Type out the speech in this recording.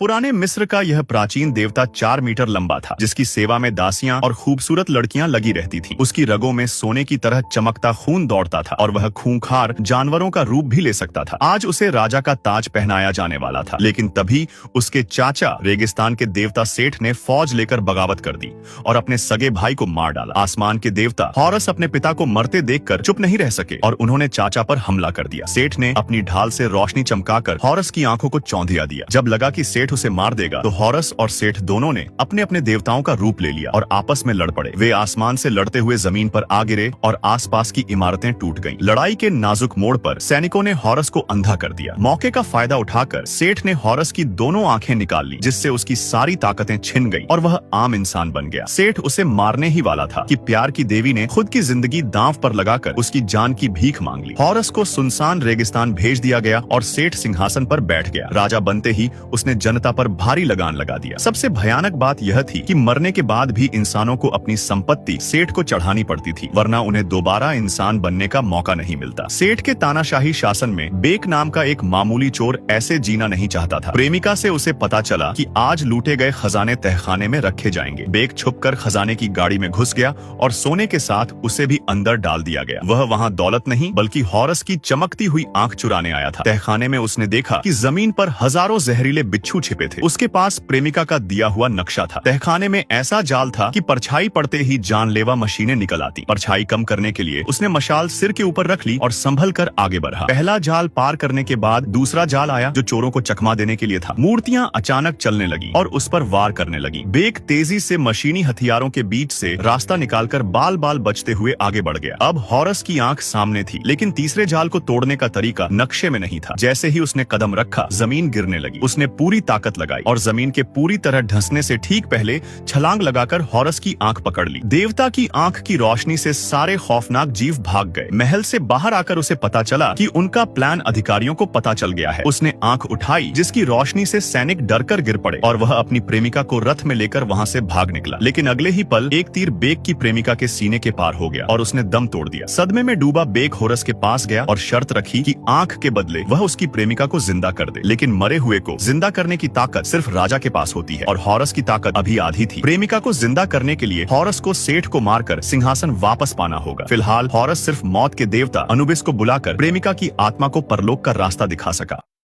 पुराने मिस्र का यह प्राचीन देवता 4 मीटर लंबा था, जिसकी सेवा में दासियां और खूबसूरत लड़कियां लगी रहती थीं। उसकी रगों में सोने की तरह चमकता खून दौड़ता था और वह खूंखार जानवरों का रूप भी ले सकता था। आज उसे राजा का ताज पहनाया जाने वाला था, लेकिन तभी उसके चाचा रेगिस्तान के देवता सेठ ने फौज लेकर बगावत कर दी और अपने सगे भाई को मार डाला। आसमान के देवता हॉरस अपने पिता को मरते देखकर चुप नहीं रह सके और उन्होंने चाचा पर हमला कर दिया। सेठ ने अपनी ढाल से रोशनी चमकाकर हॉरस की आंखों को चौंधिया दिया। जब लगा कि सेठ उसे मार देगा तो हॉरस और सेठ दोनों ने अपने अपने देवताओं का रूप ले लिया और आपस में लड़ पड़े। वे आसमान से लड़ते हुए जमीन पर आ गिरे और आसपास की इमारतें टूट गईं। लड़ाई के नाजुक मोड़ पर सैनिकों ने हॉरस को अंधा कर दिया। मौके का फायदा उठाकर सेठ ने हॉरस की दोनों आंखें निकाल ली, जिससे उसकी सारी ताकतें छिन गईं और वह आम इंसान बन गया। सेठ उसे मारने ही वाला था कि प्यार की देवी ने खुद की जिंदगी दांव पर लगाकर उसकी जान की भीख मांग ली। हॉरस को सुनसान रेगिस्तान भेज दिया गया और सेठ सिंहासन पर बैठ गया। राजा बनते ही उसने जनता पर भारी लगान लगा दिया। सबसे भयानक बात यह थी कि मरने के बाद भी इंसानों को अपनी संपत्ति सेठ को चढ़ानी पड़ती थी, वरना उन्हें दोबारा इंसान बनने का मौका नहीं मिलता। सेठ के तानाशाही शासन में बेक नाम का एक मामूली चोर ऐसे जीना नहीं चाहता था। प्रेमिका से उसे पता चला कि आज लूटे गए खजाने तहखाने में रखे जाएंगे। बेक छुपकर खजाने की गाड़ी में घुस गया और सोने के साथ उसे भी अंदर डाल दिया गया। वह वहाँ दौलत नहीं बल्कि हॉरस की चमकती हुई आंख चुराने आया था। तहखाने में उसने देखा कि जमीन पर हजारों जहरीले बिच्छू छिपे थे। उसके पास प्रेमिका का दिया हुआ नक्शा था। तहखाने में ऐसा जाल था कि परछाई पड़ते ही जानलेवा मशीनें निकल आती। परछाई कम करने के लिए उसने मशाल सिर के ऊपर रख ली और संभल कर आगे बढ़ा। पहला जाल पार करने के बाद दूसरा जाल आया, जो चोरों को चकमा देने के लिए था। मूर्तियां अचानक चलने लगी और उस पर वार करने लगी। बेक तेजी से मशीनी हथियारों के बीच से रास्ता निकालकर बाल बाल बचते हुए आगे बढ़ गया। अब हॉरस की आंख सामने थी, लेकिन तीसरे जाल को तोड़ने का तरीका नक्शे में नहीं था। जैसे ही उसने कदम रखा, जमीन गिरने लगी। उसने पूरी ताकत लगाई और जमीन के पूरी तरह धंसने से ठीक पहले छलांग लगाकर हॉरस की आंख पकड़ ली। देवता की आंख की रोशनी से सारे खौफनाक जीव भाग गए। महल से बाहर आकर उसे पता चला कि उनका प्लान अधिकारियों को पता चल गया है। उसने आंख उठाई, जिसकी रोशनी से सैनिक डरकर गिर पड़े और वह अपनी प्रेमिका को रथ में लेकर वहां से भाग निकला। लेकिन अगले ही पल एक तीर बेक की प्रेमिका के सीने के पार हो गया और उसने दम तोड़ दिया। सदमे में डूबा बेक हॉरस के पास गया और शर्त रखी कि आंख के बदले वह उसकी प्रेमिका को जिंदा कर दे। लेकिन मरे हुए को जिंदा करने की ताकत सिर्फ राजा के पास होती है और हॉरस की ताकत अभी आधी थी। प्रेमिका को जिंदा करने के लिए हॉरस को सेठ को मारकर सिंहासन वापस पाना होगा। फिलहाल हॉरस सिर्फ मौत के देवता अनुबिस को बुलाकर प्रेमिका की आत्मा को परलोक का रास्ता दिखा सका।